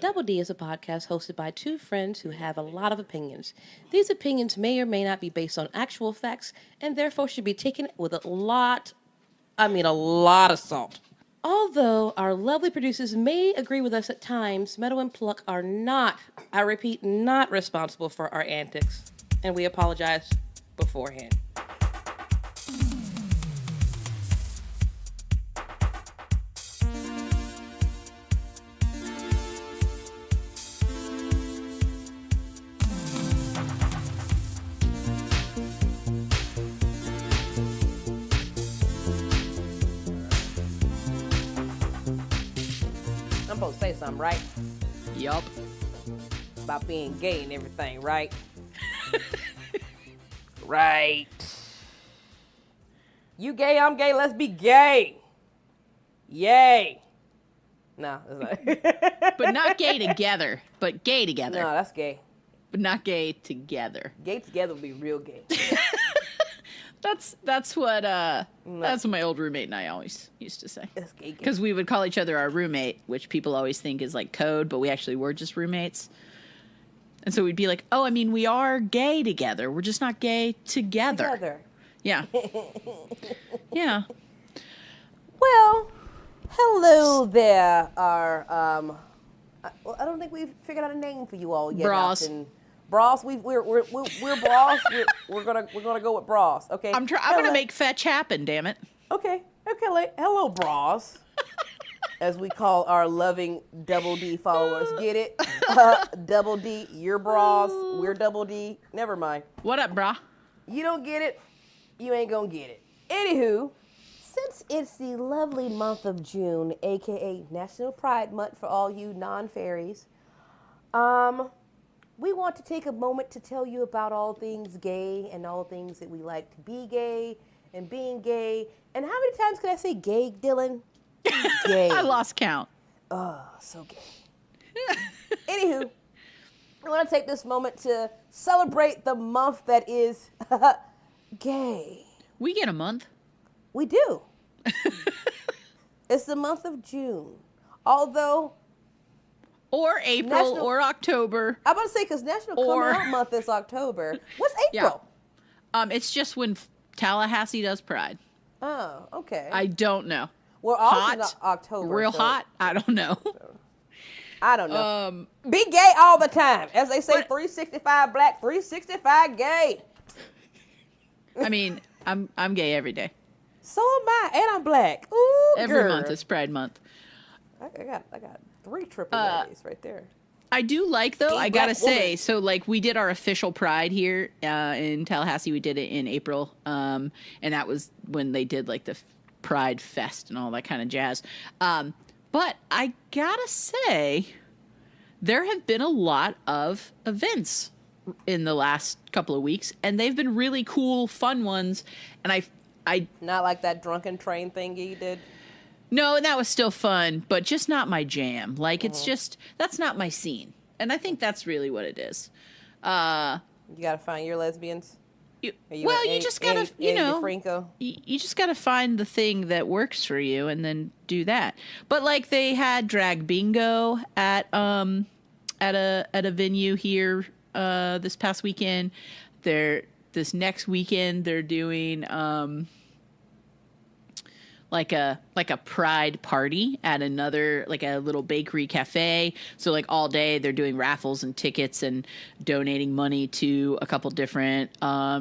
Double D is a podcast hosted by two friends who have a lot of opinions. These opinions may or may not be based on actual facts and therefore should be taken with a lot of salt. Although our lovely producers may agree with us at times, Meadow and Pluck are not, I repeat, not responsible for our antics. And we apologize beforehand. I'm supposed to say something, right? Yup. About being gay and everything, right? Right. You gay, I'm gay, let's be gay. Yay. No, that's not. But not gay together. But gay together. No, that's gay. But not gay together. Gay together would be real gay. That's what my old roommate and I always used to say. That's gay. Because we would call each other our roommate, which people always think is like code, but we actually were just roommates. And so we'd be like, oh, I mean, we are gay together. We're just not gay together. Yeah. Yeah. Well, hello there. I don't think we've figured out a name for you all yet. Bras. Bras. We're bras. We're gonna go with bras. Okay. I'm gonna make fetch happen. Damn it. Okay. Hello, bras. As we call our loving Double D followers. Get it? Double D, you're bras, we're Double D. Never mind. What up, brah? You don't get it, you ain't gonna get it. Anywho, since it's the lovely month of June, aka National Pride Month for all you non-fairies, we want to take a moment to tell you about all things gay and all things that we like to be gay and being gay. And how many times can I say gay, Dylan? Gay. I lost count. Oh, so gay. Anywho, I want to take this moment to celebrate the month that is gay. We get a month. We do. It's the month of June. Although... Or April, or October. I'm about to say, because National Coming Out Month is October. What's April? Yeah. It's just when Tallahassee does Pride. Oh, okay. I don't know. We're also in October. Real hot? I don't know. I don't know. Be gay all the time. As they say, 365 black, 365 gay. I mean, I'm gay every day. So am I, and I'm black. Ooh, every month is Pride Month. I got 3 triple gays right there. I do like, though, I gotta say, woman. so like we did our official Pride here in Tallahassee. We did it in April, and that was when they did like the Pride Fest and all that kind of jazz. But I gotta say, there have been a lot of events in the last couple of weeks, and they've been really cool, fun ones. And I not like that drunken train thing you did. No, and that was still fun, but just not my jam. Like it's just that's not my scene, and I think that's really what it is. You gotta find your lesbians. You just gotta, you just gotta find the thing that works for you and then do that. But like they had drag bingo at a venue here this past weekend. This next weekend they're doing like a pride party at another, like a little bakery cafe. So like all day they're doing raffles and tickets and donating money to a couple different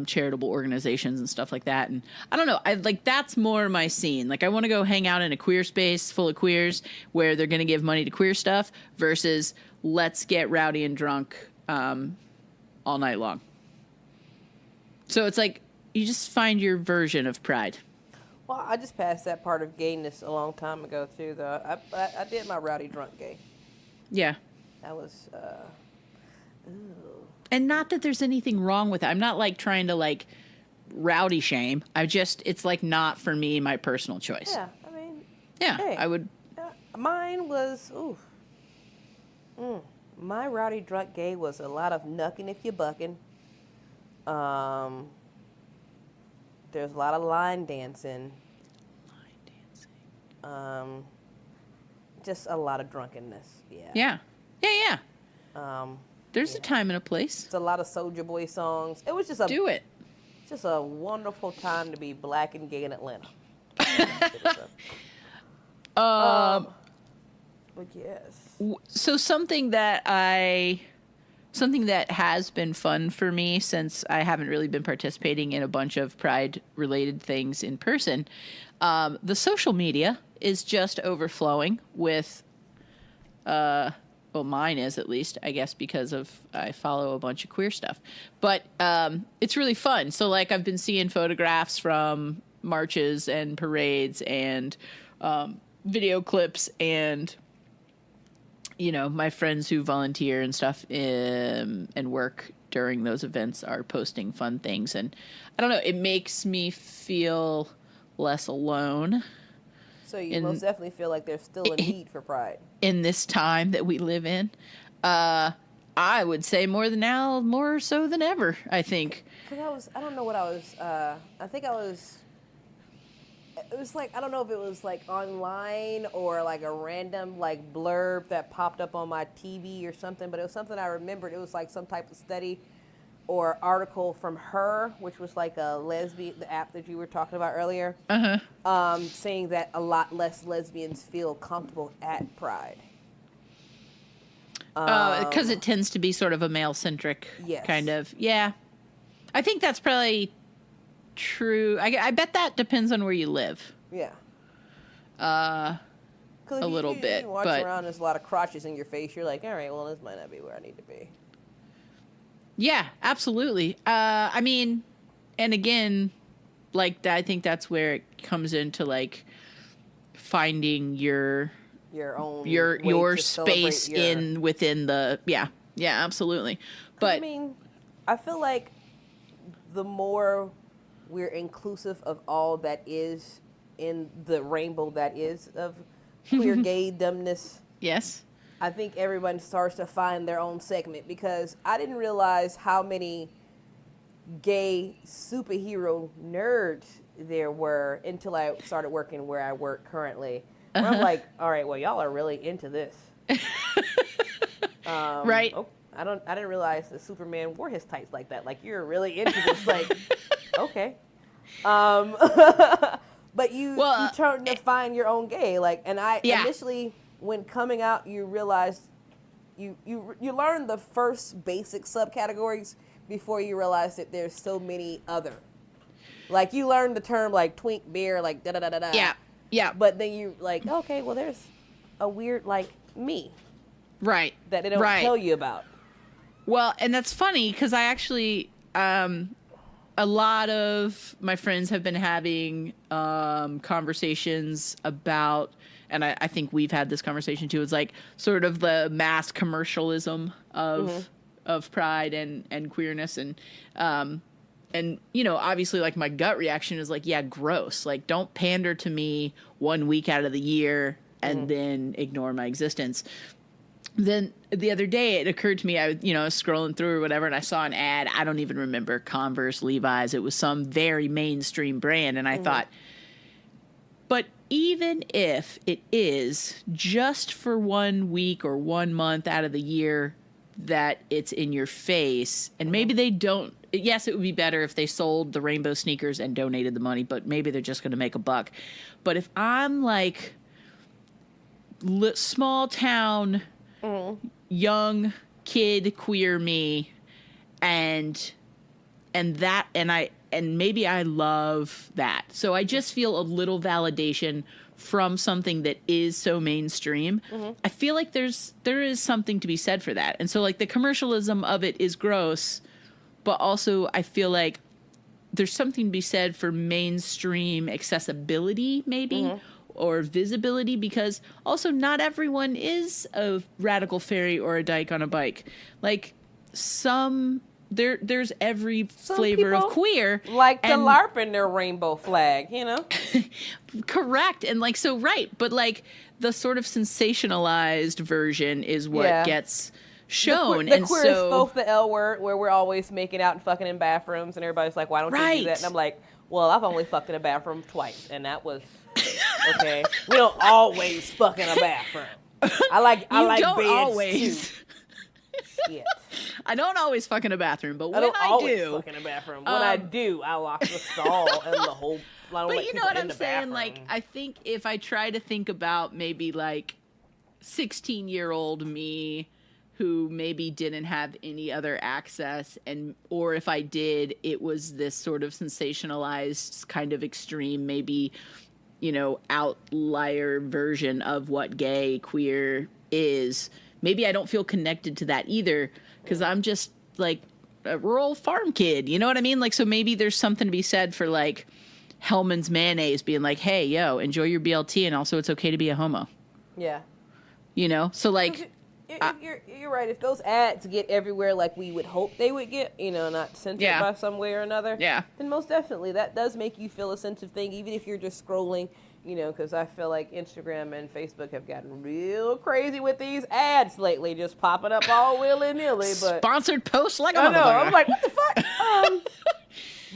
charitable organizations and stuff like that. And I don't know, that's more my scene. Like I want to go hang out in a queer space full of queers where they're going to give money to queer stuff versus let's get rowdy and drunk all night long. So it's like you just find your version of pride. Well, I just passed that part of gayness a long time ago, too, though. I did my rowdy drunk gay. Yeah. That was, And not that there's anything wrong with it. I'm not, like, trying to, like, rowdy shame. It's, like, not for me, my personal choice. Yeah, I mean. Yeah, hey, I would. Mine was, my rowdy drunk gay was a lot of knucking if you're bucking. There's a lot of line dancing. Just a lot of drunkenness. Yeah. Yeah. Yeah. Um, There's a time and a place. it's a lot of Soulja Boy songs. It was just Do it. just a wonderful time to be black and gay in Atlanta. But yes. So something that has been fun for me, since I haven't really been participating in a bunch of Pride related things in person, the social media is just overflowing with, well, mine is, at least, I guess, because I follow a bunch of queer stuff, but it's really fun. So like, I've been seeing photographs from marches and parades and video clips, and my friends who volunteer and stuff and work during those events are posting fun things. And I don't know, it makes me feel less alone. So you most definitely feel like there's still a need for Pride. In this time that we live in. I would say more so than ever, I think. Because I don't know what I was, I think it was like, I don't know if it was like online or like a random like blurb that popped up on my TV or something, but it was something I remembered. It was like some type of study or article from Her, which was like a lesbian, the app that you were talking about earlier, saying that a lot less lesbians feel comfortable at Pride. Because it tends to be sort of a male-centric kind of, yeah. I think that's probably true. I bet that depends on where you live. Yeah. A little bit. You walk around, there's a lot of crotches in your face. You're like, all right, well, this might not be where I need to be. Yeah, absolutely. I mean, and again, like, I think that's where it comes into like finding your own your space within the yeah, absolutely. But I mean, I feel like the more we're inclusive of all that is in the rainbow that is of queer gay dumbness. Yes. I think everyone starts to find their own segment, because I didn't realize how many gay superhero nerds there were until I started working where I work currently. Where I'm like, all right, well, y'all are really into this. Right. Oh, I didn't realize that Superman wore his tights like that. Like, you're really into this. Like, okay. But you turn to find your own gay. Like, and initially, when coming out, you realize you learn the first basic subcategories before you realize that there's so many other. Like, you learn the term like twink, beer, like da da da da da. Yeah. Yeah. But then you like, okay, well, there's a weird like me. Right. That they don't tell you about. Well, and that's funny because I actually, a lot of my friends have been having conversations about, and I think we've had this conversation too, it's like sort of the mass commercialism of Pride and queerness. And obviously, like, my gut reaction is like, yeah, gross. Like, don't pander to me 1 week out of the year and then ignore my existence. Then the other day it occurred to me, I was scrolling through or whatever, and I saw an ad. I don't even remember, Converse, Levi's. It was some very mainstream brand. And I thought, but even if it is just for 1 week or 1 month out of the year that it's in your face, and maybe they don't, yes, it would be better if they sold the rainbow sneakers and donated the money, but maybe they're just going to make a buck. But if I'm like small town, young kid, queer me, and maybe I love that. So I just feel a little validation from something that is so mainstream. I feel like there is something to be said for that. And so, like, the commercialism of it is gross, but also I feel like there's something to be said for mainstream accessibility, maybe, or visibility, because also not everyone is a radical fairy or a dyke on a bike. Like, there's every flavor of queer. Like the LARP in their rainbow flag, Correct. And like, so right. But like, the sort of sensationalized version is what gets shown. The queer spoke the L word, where we're always making out and fucking in bathrooms, and everybody's like, why don't you do that? And I'm like, well, I've only fucked in a bathroom twice, and that was okay. We don't always fuck in a bathroom. I like don't beds always. too. Shit. I don't always fuck in a bathroom, but I when don't I always do, fuck in a bathroom. When I do, I lock the stall and the whole. I don't but let you know people what in I'm the saying? bathroom. Like, I think if I try to think about maybe like 16-year-old me who maybe didn't have any other access, and or if I did, it was this sort of sensationalized kind of extreme, maybe, you know, outlier version of what gay, queer is. Maybe I don't feel connected to that either, because I'm just like a rural farm kid. You know what I mean? Like, so maybe there's something to be said for like Hellman's mayonnaise being like, hey, yo, enjoy your BLT, and also it's okay to be a homo. Yeah. You know? So like, if you're right. If those ads get everywhere like we would hope they would get, you know, not censored Yeah. by some way or another, Yeah. then most definitely that does make you feel a sense of thing, even if you're just scrolling, you know, because I feel like Instagram and Facebook have gotten real crazy with these ads lately, just popping up all willy-nilly. But sponsored posts like a I know, motherfucker. I'm like, what the fuck?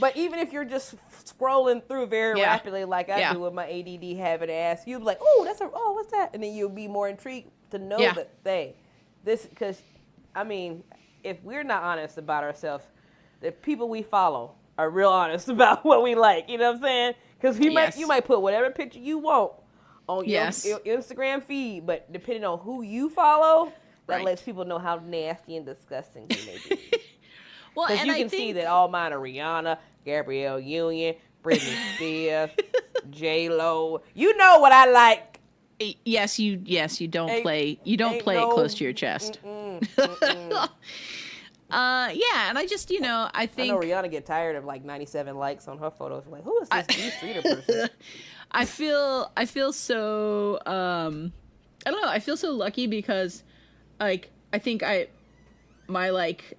But even if you're just scrolling through very Yeah. rapidly, like I Yeah. do with my ADD habit, ask you'll be like, oh, what's that? And then you'll be more intrigued to know Yeah. that because, I mean, if we're not honest about ourselves, the people we follow are real honest about what we like. You know what I'm saying? Because Yes. you might put whatever picture you want on Yes. your Instagram feed, but depending on who you follow, that Right. lets people know how nasty and disgusting you may be. Well, Because and you I can think see that all mine are Rihanna, Gabrielle Union, Britney Spears, J-Lo. You know what I like. yes, you don't Ain't- play it no- close to your chest. Yeah, and I just, you know, I I think know Rihanna get tired of like 97 likes on her photos. Like, who is this D-Streeter person? I feel so I don't know, I feel so lucky because like I think my like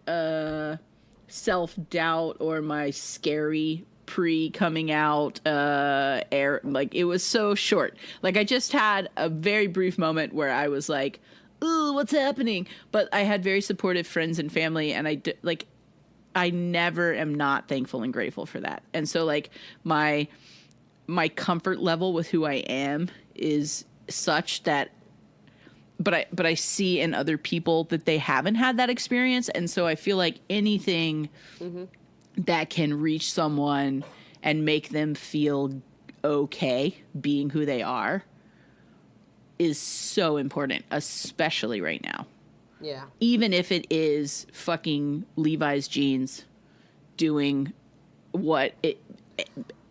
self-doubt or my scary pre-coming out air, like it was so short. Like I just had a very brief moment where I was like, ooh, what's happening? But I had very supportive friends and family, and I never am not thankful and grateful for that. And so like my comfort level with who I am is such that but I see in other people that they haven't had that experience, and so I feel like anything that can reach someone and make them feel okay being who they are is so important, especially right now. Yeah. Even if it is fucking Levi's jeans doing what it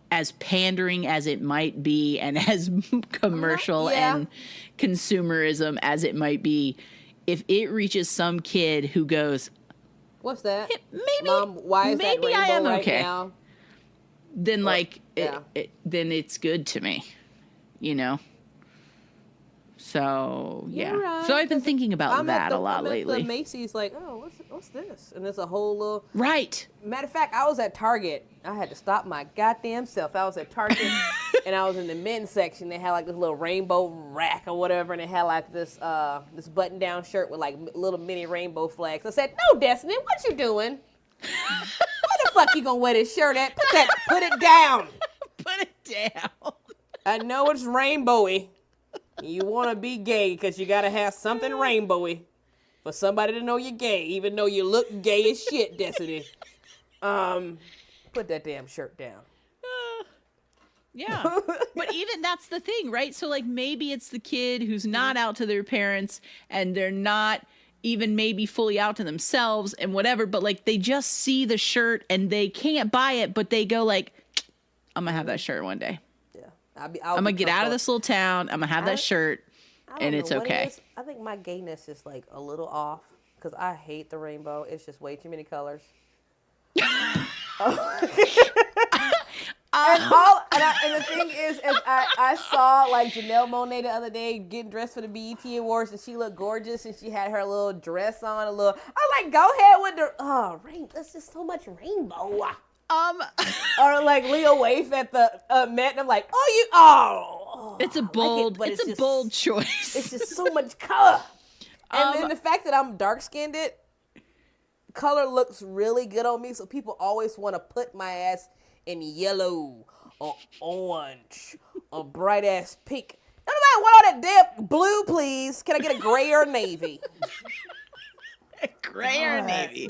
as pandering as it might be and as commercial Yeah. and consumerism as it might be, if it reaches some kid who goes, What's that? maybe, Mom, why is that maybe rainbow I am right okay, now? then like yeah. then it's good to me, you know. So yeah, You're right, so I've been 'cause thinking about that a lot I'm at lately. the Macy's, like, oh, what's this? And there's a whole little. Right. Matter of fact, I was at Target. I had to stop my goddamn self. I was at Target, and I was in the men's section. They had like this little rainbow rack or whatever, and it had like this this button-down shirt with like little mini rainbow flags. I said, "No, Destiny, what you doing? Where the fuck you gonna wear this shirt at? Put it down. Put it down. I know it's rainbowy. You want to be gay because you gotta have something rainbowy for somebody to know you're gay, even though you look gay as shit, Destiny. Put that damn shirt down." Yeah. But even that's the thing, right? So like maybe it's the kid who's not out to their parents and they're not even maybe fully out to themselves and whatever, but like they just see the shirt and they can't buy it, but they go like, I'm gonna have that shirt one day. Yeah, I'm gonna get out of this little town. I'm gonna have that shirt and it's okay. I think my gayness is like a little off because I hate the rainbow. It's just way too many colors. And the thing is I saw like Janelle Monáe the other day getting dressed for the BET Awards, and she looked gorgeous, and she had her little dress on, I was like, go ahead with the rain. That's just so much rainbow. Or like Leo Waithe at the Met, and I'm like, it's a bold, like it's a bold choice. It's just so much color. And then the fact that I'm dark skinned, color looks really good on me, so people always want to put my ass in yellow or orange or bright ass pink. Nobody want all that damn blue, please. Can I get a gray or navy? Gray or navy.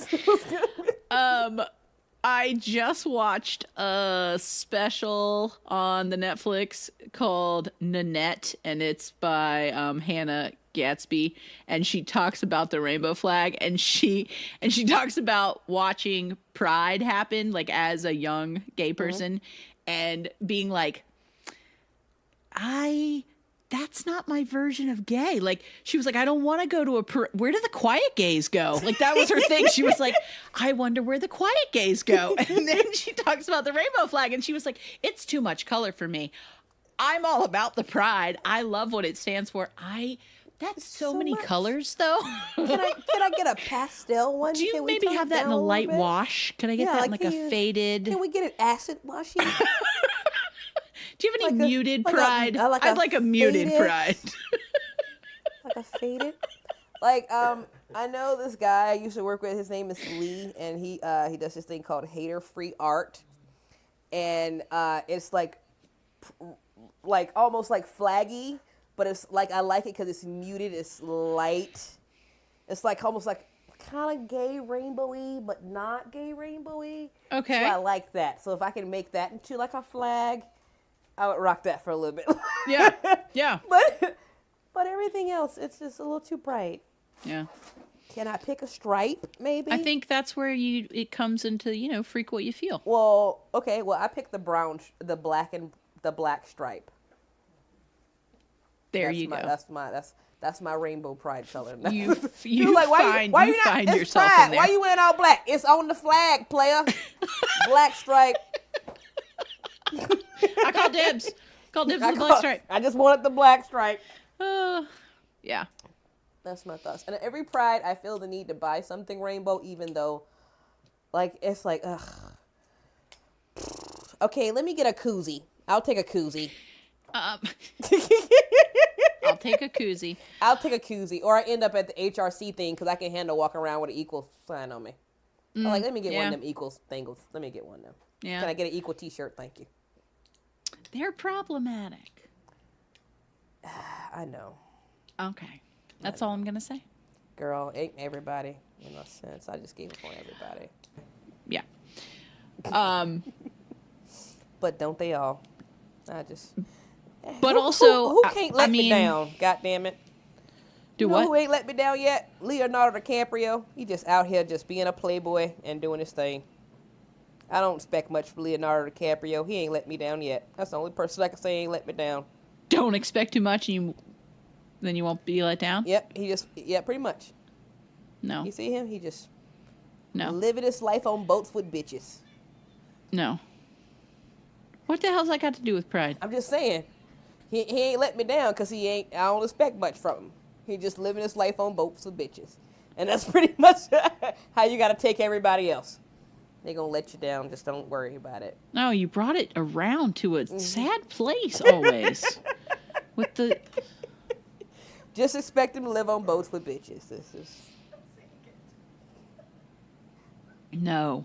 I just watched a special on the Netflix called Nanette, and it's by Hannah Gatsby, and she talks about the rainbow flag, and she talks about watching Pride happen, like as a young gay person, and being like, that's not my version of gay. Like, she was like, I don't want to go to where do the quiet gays go? Like, that was her thing. She was like, I wonder where the quiet gays go. And then she talks about the rainbow flag, and she was like, it's too much color for me. I'm all about the pride. I love what it stands for. That's so many much colors, though. Can I get a pastel one? Do you maybe have that in a light wash? Can I get that in like a faded? Can we get it acid washing? Do you have any muted pride? I'd like a muted pride. Like a faded? Like, I know this guy I used to work with. His name is Lee, and he does this thing called HATERFREE art. And it's like almost like flaggy, but it's like, I like it because it's muted, it's light. It's like almost like kind of gay rainbowy, but not gay rainbowy. Okay. So I like that. So if I can make that into like a flag, I would rock that for a little bit. Yeah, yeah. But everything else, it's just a little too bright. Yeah. Can I pick a stripe, maybe? I think that's where it comes into, freak what you feel. Well, okay. Well, I picked the black stripe. You go. That's my rainbow pride color. You like, why you not, find it's yourself pride. in there. Why you wearing all black? It's on the flag, player. Black stripe. I call dibs. On the black stripe. I just wanted the black stripe. Yeah. That's my thoughts. And every pride, I feel the need to buy something rainbow, even though, like, it's like, ugh. Okay, let me get a koozie. I'll take a koozie. I'll take a koozie. I'll take a koozie. Or I end up at the HRC thing because I can handle walking around with an equal sign on me. I'm like, let me get one of them equals thingles. Let me get one of them. Yeah. Can I get an equal t-shirt? Thank you. They're problematic. I know. Okay. That's all I'm going to say. Girl, ain't everybody in a sense. I just gave it for everybody. Yeah. But don't they all? I just... But also... Who can't let me down? God damn it. Do what? Who ain't let me down yet? Leonardo DiCaprio. He just out here just being a playboy and doing his thing. I don't expect much from Leonardo DiCaprio. He ain't let me down yet. That's the only person I can say ain't let me down. Don't expect too much, and then you won't be let down? Yep, pretty much. No. You see him? He just living his life on boats with bitches. No. What the hell's that got to do with pride? I'm just saying. He ain't let me down because I don't expect much from him. He just living his life on boats with bitches. And that's pretty much how you got to take everybody else. They're going to let you down. Just don't worry about it. No, you brought it around to a sad place always. With the... Just expect him to live on boats with bitches. This is... No.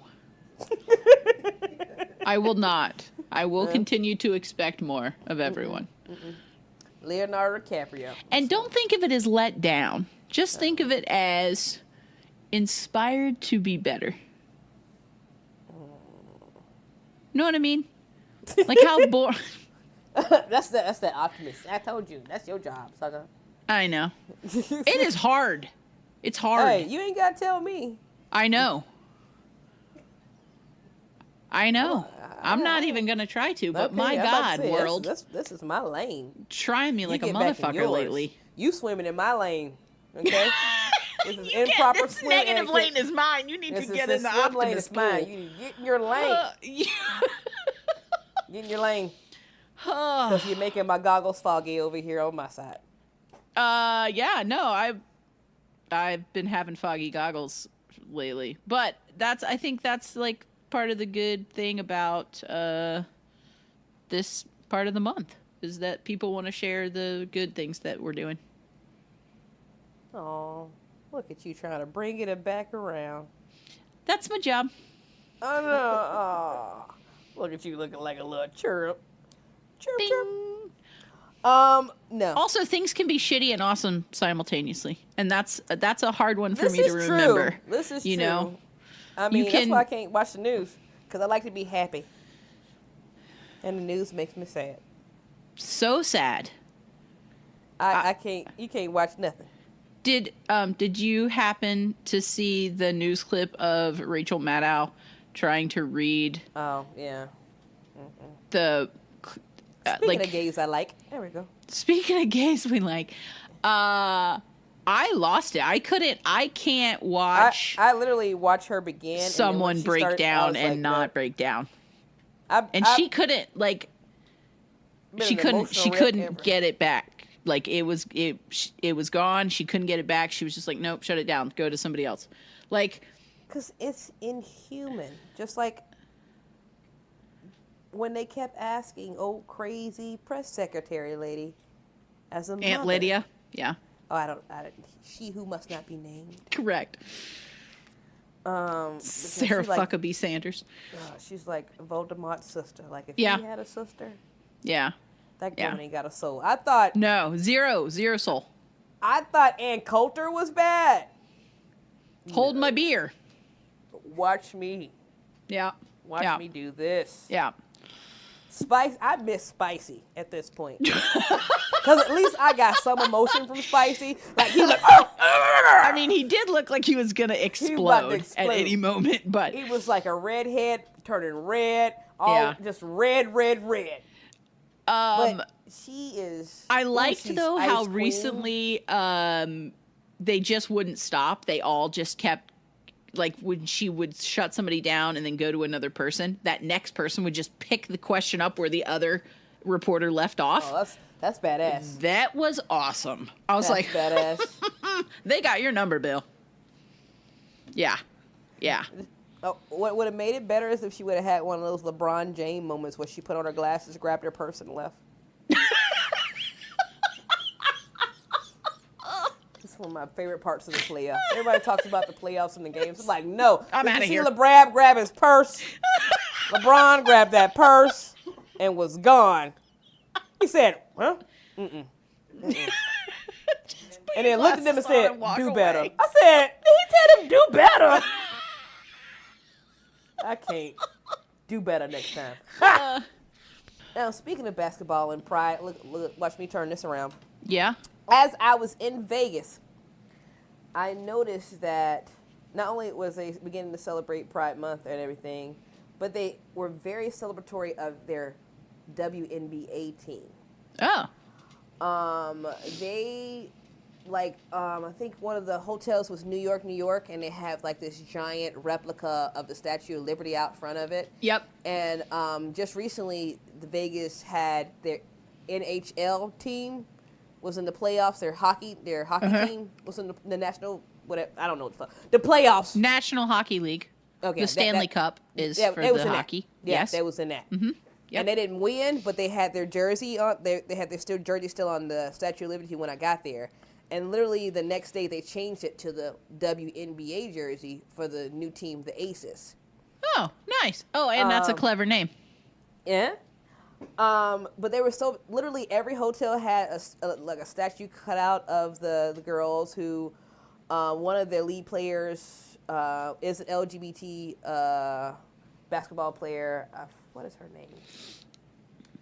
I will not. I will continue to expect more of everyone. Leonardo DiCaprio. And don't think of it as let down. Just think of it as inspired to be better. You know what I mean? Like how boring. That's the optimist. I told you. That's your job, sucker. I know. It is hard. It's hard. Hey, you ain't got to tell me. I know. I'm not even going to try to, but Okay, my God, world. This is my lane. Trying me like a motherfucker lately. You swimming in my lane, okay? This is improper this swim negative etiquette. lane is mine. You need to get in the swim lane optimist is mine. pool. You need to get in your lane. Get in your lane. Because you're making my goggles foggy over here on my side. Yeah, no, I've been having foggy goggles lately, but I think that's like part of the good thing about this part of the month is that people want to share the good things that we're doing. Oh, look at you trying to bring it back around. That's my job. Oh no! Oh, look at you looking like a little chirp. Chirp, Ding. chirp. No. Also, things can be shitty and awesome simultaneously, and that's a hard one for This me to is remember. true. This is you true. know, I mean, that's can- why I can't watch the news, because I like to be happy. And the news makes me sad. so sad. I can't, you can't watch nothing. Did you happen to see the news clip of Rachel Maddow trying to read Oh, yeah. the Speaking of gays I like. There we go. Speaking of gays we like, I lost it. I can't watch I literally watched her begin. someone and then when she break started, down I was and like, not no. break down. And She couldn't she couldn't get it back. Like it was gone. She couldn't get it back. She was just like, nope, shut it down. Go to somebody else. Like, because it's inhuman. Just like when they kept asking, oh, crazy press secretary lady, as a Aunt mother. Lydia. Yeah. Oh, I don't. She who must not be named. Correct. Because Sarah she's like, Huckabee Sanders. she's like Voldemort's sister. Like if Yeah. he had a sister, Yeah. that Yeah. woman ain't got a soul. I thought No, zero soul. Ann Coulter was bad. Hold my beer. Watch me. Yeah. Watch Yeah. me do this. Yeah. Spice. I miss Spicy at this point. Because at least I got some emotion from Spicy. Like he was like, I mean, he did look like he was gonna explode, explode. at any moment, but he was like a redhead turning red. All Yeah. just red. But she is. I ooh, liked she's though Ice how Queen. recently they just wouldn't stop. They all just kept, like, when she would shut somebody down and then go to another person, that next person would just pick the question up where the other reporter left off. Oh, that's badass. That was awesome. I was That's like, badass. they got your number, Bill. Yeah. Oh, what would have made it better is if she would have had one of those LeBron James moments where she put on her glasses, grabbed her purse, and left. It's one of my favorite parts of the playoffs. Everybody talks about the playoffs and the games. I'm like, no. I'm Did outta you here. see LeBron grab his purse? LeBron grabbed that purse and was gone. He said, huh? Mm-mm. And then looked at them and said, do better. Away. I said, he said him do better. I can't. Do better next time. Now, speaking of basketball and pride, look, watch me turn this around. Yeah. As I was in Vegas, I noticed that not only was they beginning to celebrate Pride Month and everything, but they were very celebratory of their WNBA team. Oh. They I think one of the hotels was New York, and they have like this giant replica of the Statue of Liberty out front of it. Yep. And just recently, the Vegas had their NHL team was in the playoffs. Their hockey team was in the national whatever. I don't know what the fuck. The playoffs. National Hockey League. Okay, The Stanley Cup is for that was the in hockey. That. Yeah, Yes. that was in that. Mm-hmm. Yep. And they didn't win, but they had their jersey on. They had their jersey still on the Statue of Liberty when I got there. And literally the next day they changed it to the WNBA jersey for the new team, the Aces. Oh, nice. Oh, and that's a clever name. Yeah. But they were so literally every hotel had a statue cut out of the girls who one of their lead players is an LGBT basketball player. What is her name?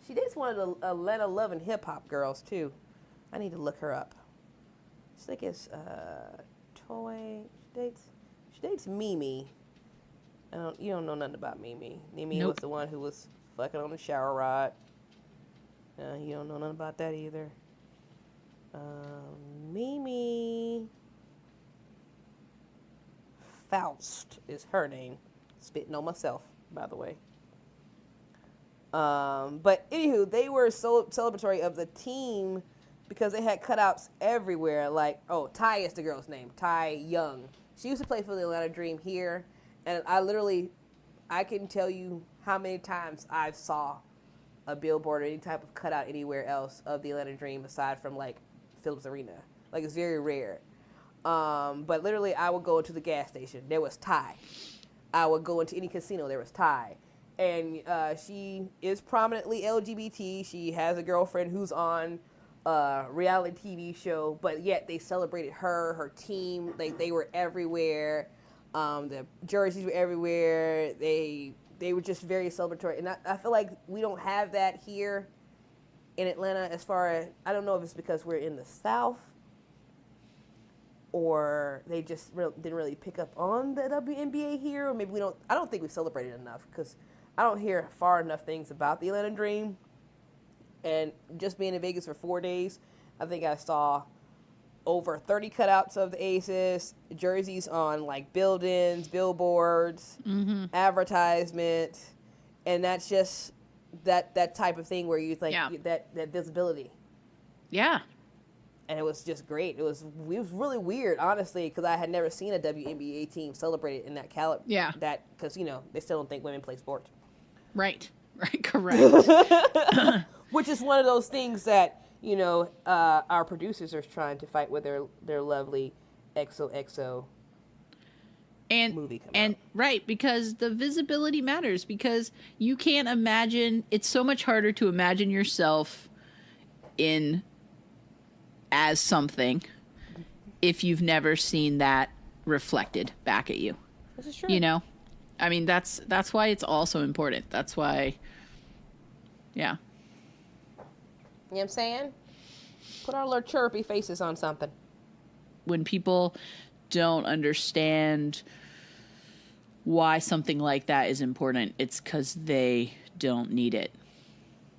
She dates one of the Atlanta Love and Hip Hop girls too. I need to look her up. I think it's Toy. She dates Mimi. You don't know nothing about Mimi. Mimi Nope. was the one who was fucking on the shower rod. You don't know nothing about that either. Mimi Faust is her name. Spitting on myself, by the way. But anywho, they were so celebratory of the team because they had cutouts everywhere. Like, Ty is the girl's name. Ty Young. She used to play for the Atlanta Dream here. And I can tell you how many times I saw a billboard or any type of cutout anywhere else of the Atlanta Dream aside from like Phillips Arena. Like it's very rare. But literally I would go into the gas station. There was Ty. I would go into any casino. There was Ty. And she is prominently LGBT. She has a girlfriend who's on reality TV show, but yet they celebrated her team. They were everywhere. The jerseys were everywhere. They were just very celebratory, and I feel like we don't have that here in Atlanta. As far as, I don't know if it's because we're in the South, or they just didn't really pick up on the WNBA here, or maybe we don't. I don't think we celebrated enough, because I don't hear far enough things about the Atlanta Dream. And just being in Vegas for 4 days, I think I saw over 30 cutouts of the Aces, jerseys on like buildings, billboards, advertisements, and that's just that type of thing where you think that visibility. Yeah. And it was just great. It was really weird, honestly, because I had never seen a WNBA team celebrated in that caliber. Yeah. That, because, you know, they still don't think women play sports. Right. Correct. Which is one of those things that, you know, our producers are trying to fight with their lovely XOXO movie coming out. Right, because the visibility matters, because you can't imagine, it's so much harder to imagine yourself as something if you've never seen that reflected back at you. This is true. You know? I mean, that's why it's also important. That's why, yeah. You know what I'm saying? Put our little chirpy faces on something. When people don't understand why something like that is important, it's because they don't need it.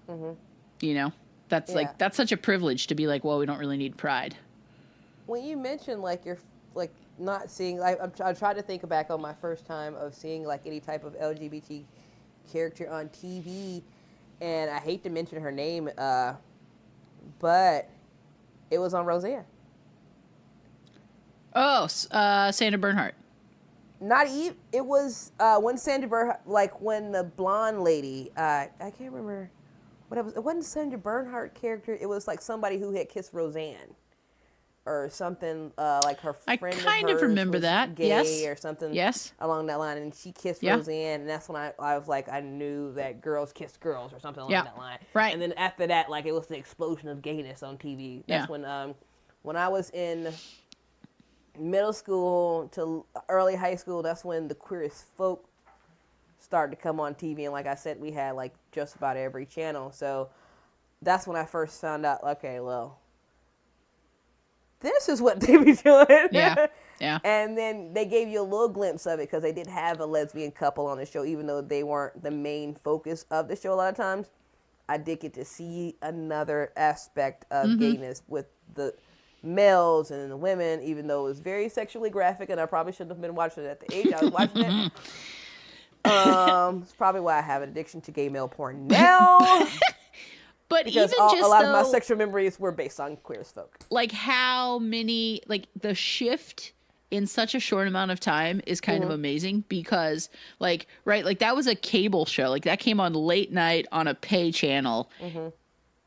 Mm-hmm. You know? That's that's such a privilege to be like, well, we don't really need pride. When you mentioned, like, you're, like, not seeing, I tried to think back on my first time of seeing, like, any type of LGBT character on TV, and I hate to mention her name, but it was on Roseanne. Oh, Sandra Bernhardt. Not even, it was when Sandra Bernhardt, like, when the blonde lady, I can't remember what it was. It wasn't Sandra Bernhardt character. It was like somebody who had kissed Roseanne or something, like her friend. I kind of remember that. Gay, yes. or something. Yes. Along that line, and she kissed Roseanne, and that's when I was like, I knew that girls kiss girls or something along that line. Right. And then after that, like, it was the explosion of gayness on TV. That's when I was in middle school to early high school, that's when the Queer as Folk started to come on TV, and like I said, we had like just about every channel. So that's when I first found out, okay, well, this is what they be doing. Yeah. And then they gave you a little glimpse of it, because they did have a lesbian couple on the show, even though they weren't the main focus of the show a lot of times. I did get to see another aspect of gayness with the males and the women, even though it was very sexually graphic, and I probably shouldn't have been watching it at the age I was watching it. It's probably why I have an addiction to gay male porn now. But because even just a lot of my sexual memories were based on Queer as Folk. Like, how many, like, the shift in such a short amount of time is kind of amazing, because, like, right, like, that was a cable show. Like, that came on late night on a pay channel,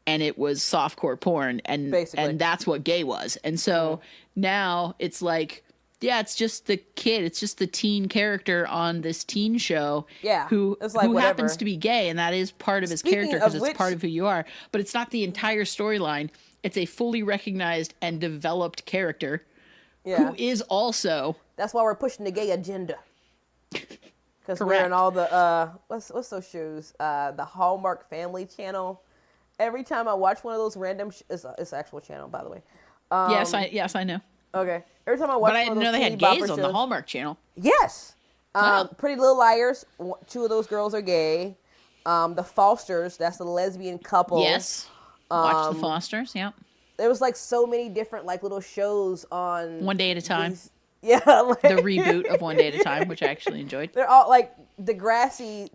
and it was softcore porn, and basically, and that's what gay was. And so now it's like, yeah, it's just the kid, it's just the teen character on this teen show, who happens to be gay, and that is part of his character, because it's part of who you are. But it's not the entire storyline. It's a fully recognized and developed character who is also. That's why we're pushing the gay agenda. Because we're in all the what's those shows? The Hallmark Family Channel. Every time I watch one of those random, it's an actual channel, by the way. Yes, I know. Okay. Every time I watch, but I didn't know they had gays on the Hallmark Channel. Yes. Pretty Little Liars. 2 of those girls are gay. The Fosters. That's the lesbian couple. Yes. Watch the Fosters. Yeah. There was like so many different like little shows on One Day at a Time. Like, the reboot of One Day at a Time, which I actually enjoyed. They're all like Degrassi,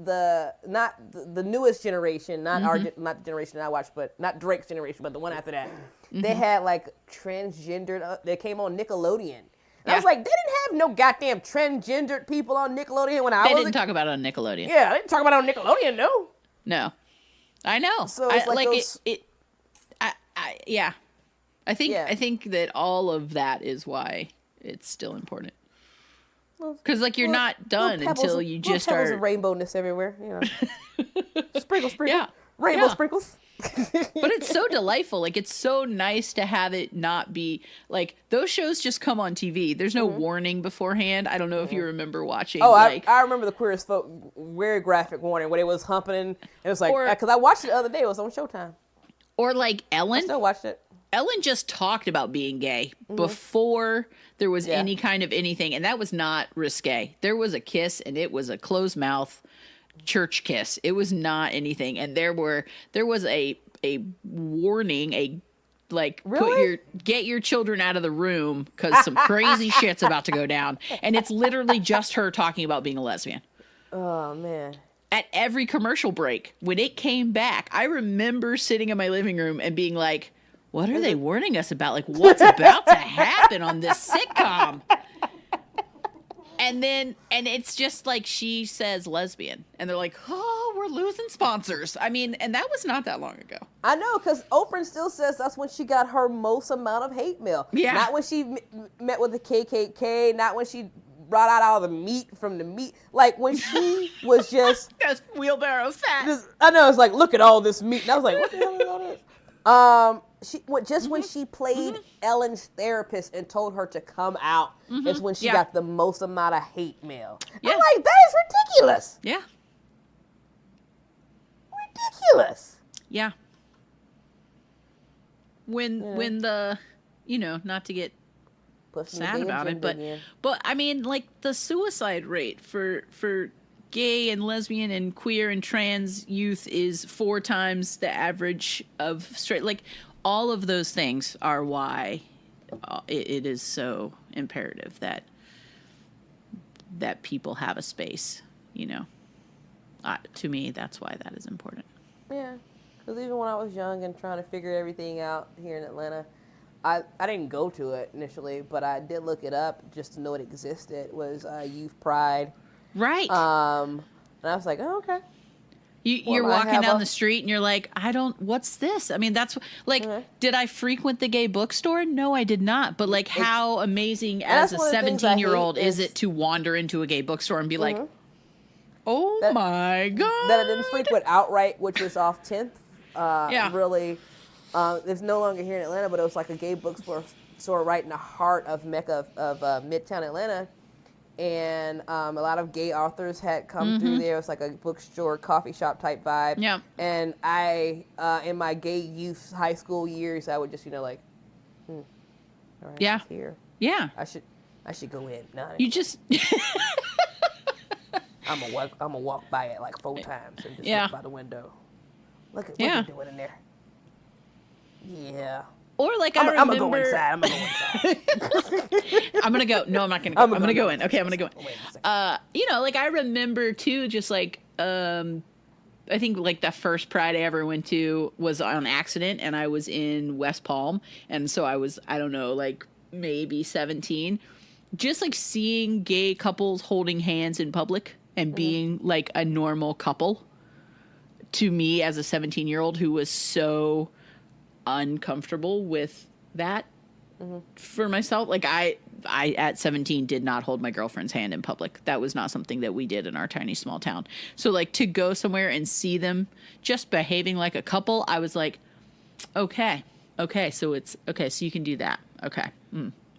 not the newest generation, not not the generation that I watched, but not Drake's generation, but the one after that. They had like transgendered. They came on Nickelodeon. And I was like, they didn't have no goddamn transgendered people on Nickelodeon when I was. They didn't talk about it on Nickelodeon. Yeah, they didn't talk about it on Nickelodeon, no. No, I know. So it's I think that all of that is why it's still important. Because like you're not done until you just start of rainbowness everywhere, you know. Sprinkle. Rainbow Yeah. sprinkles. But it's so delightful. Like, it's so nice to have it not be like those shows just come on TV. There's no warning beforehand. I don't know if you remember watching. Oh, like, I remember the Queer as Folk very graphic warning where it was humping. And it was like, Or- because I watched it the other day. It was on Showtime. or like I Ellen. still watched it. Ellen just talked about being gay before there was Yeah. any kind of anything, and that was not risque. There was a kiss, and it was a closed mouth church kiss. It was not anything, and there was a warning, a like Really? get your children out of the room because some crazy shit's about to go down, and it's literally just her talking about being a lesbian. Oh, man. At every commercial break, when it came back, I remember sitting in my living room and being like, what are they warning us about? Like, what's about to happen on this sitcom? And it's just like she says lesbian. And they're like, oh, we're losing sponsors. I mean, and that was not that long ago. I know, because Oprah still says that's when she got her most amount of hate mail. Yeah. Not when she met with the KKK, not when she brought out all the meat from the meat. Like, when she was just... That's wheelbarrow fat. I know, it's like, look at all this meat. And I was like, what the hell is all this? When she played Ellen's therapist and told her to come out, is when she Yeah. got the most amount of hate mail. Yeah. I'm like, that is ridiculous. Yeah. Ridiculous. Yeah. When the, not to get Pushing the sad gay about it, agenda again. but I mean, like, the suicide rate for gay and lesbian and queer and trans youth is 4 times the average of straight. Like, all of those things are why it is so imperative that people have a space. To me, that's why that is important. Yeah, because even when I was young and trying to figure everything out here in Atlanta, I didn't go to it initially, but I did look it up just to know it existed. It was Youth Pride. Right. And I was like, oh, okay. You're Well, I walking have down a- the street and you're like, what's this? I mean, that's like, did I frequent the gay bookstore? No, I did not. But like, how amazing as that's a one of the things I hate 17-year-old is is- it to wander into a gay bookstore and be like, oh my God. That I didn't frequent outright, which was off 10th. Yeah. Really, it's no longer here in Atlanta, but it was like a gay bookstore right in the heart of Mecca of Midtown Atlanta. And a lot of gay authors had come through there. It was like a bookstore, coffee shop type vibe. Yeah. And I, in my gay youth high school years, I would just, all right, Yeah. it's here. Yeah. I should go in. No, You just, I'm gonna walk by it like 4 times and just Yeah. look by the window. Look at what Yeah. you're doing in there. Yeah. or like, I'm I gonna remember. go inside. I'm gonna go inside. I'm gonna go. No, I'm not gonna go. I'm gonna go in. Okay, I'm gonna go in. Wait a second. Like, I remember too, just like, I think like the first Pride I ever went to was on accident, and I was in West Palm, and so I was, I don't know, like maybe 17. Just like seeing gay couples holding hands in public and being like a normal couple, to me as a 17-year-old who was so uncomfortable with that for myself. Like, I at 17 did not hold my girlfriend's hand in public. That was not something that we did in our tiny small town. So like, to go somewhere and see them just behaving like a couple, I was like, okay, so it's okay, so you can do that. Okay.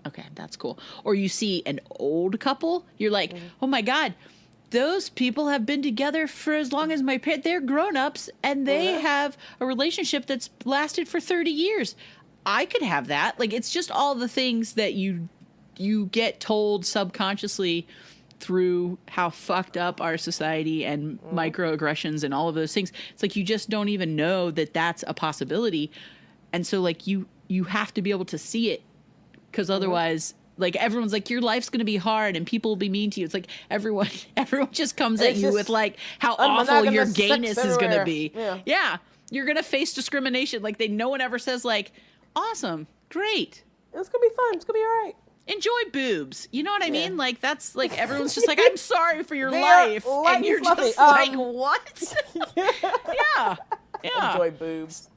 Okay, that's cool. Or you see an old couple, you're like, oh my God, those people have been together for as long as my parents. They're grown-ups, and they have a relationship that's lasted for 30 years. I could have that. Like, it's just all the things that you get told subconsciously through how fucked up our society and microaggressions and all of those things. It's like, you just don't even know that that's a possibility. And so like, you have to be able to see it, because otherwise, like, everyone's like, your life's going to be hard and people will be mean to you. It's like, everyone just comes at It's you just with like how awful your unmonogamous gayness sex is going to everywhere. be. Yeah. You're going to face discrimination. Like, no one ever says like, awesome, great, It's gonna be fun. It's gonna be all right. enjoy boobs. You know what I Yeah. mean? Like, that's like, everyone's just like, I'm sorry for your They're life. light And you're fluffy. just like, what? Yeah. Enjoy boobs.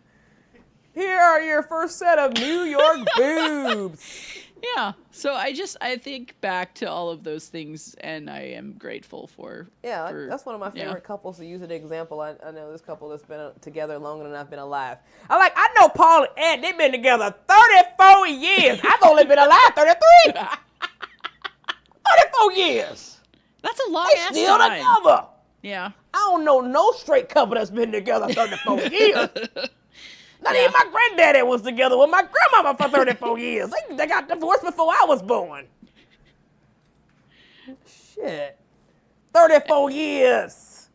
Here are your first set of New York boobs. Yeah. So I think back to all of those things, and I am grateful for. Yeah, for, that's one of my yeah. favorite couples to use an example. I know this couple that's been together longer than I've been alive. I know Paul and Ed, they've been together 34 years. I've only been alive 33. 34 years. That's a long They ass still time. together. Yeah. I don't know no straight couple that's been together 34 years. Not even my granddaddy was together with my grandmama for 34 years. They got divorced before I was born. Shit. 34 years.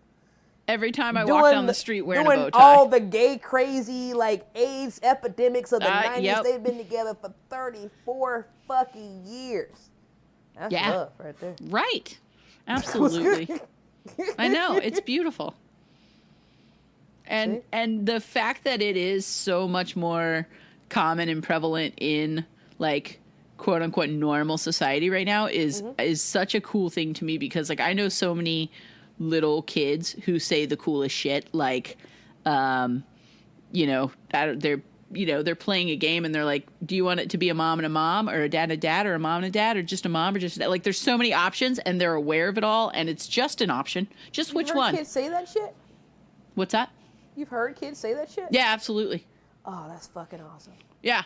Every time I walk down the street wearing a bow Doing tie. all the gay crazy AIDS epidemics of the 90s. Yep. They've been together for 34 fucking years. That's love right there. Right. Absolutely. I know. It's beautiful. And the fact that it is so much more common and prevalent in like quote unquote normal society right now is such a cool thing to me, because like I know so many little kids who say the coolest shit, like they're playing a game and they're like, do you want it to be a mom and a mom, or a dad, or a mom and a dad, or just a mom, or just like there's so many options and they're aware of it all, and it's just an option. Just which one? Kids say that shit? What's that? You've heard kids say that shit? Yeah, absolutely. Oh, that's fucking awesome. Yeah.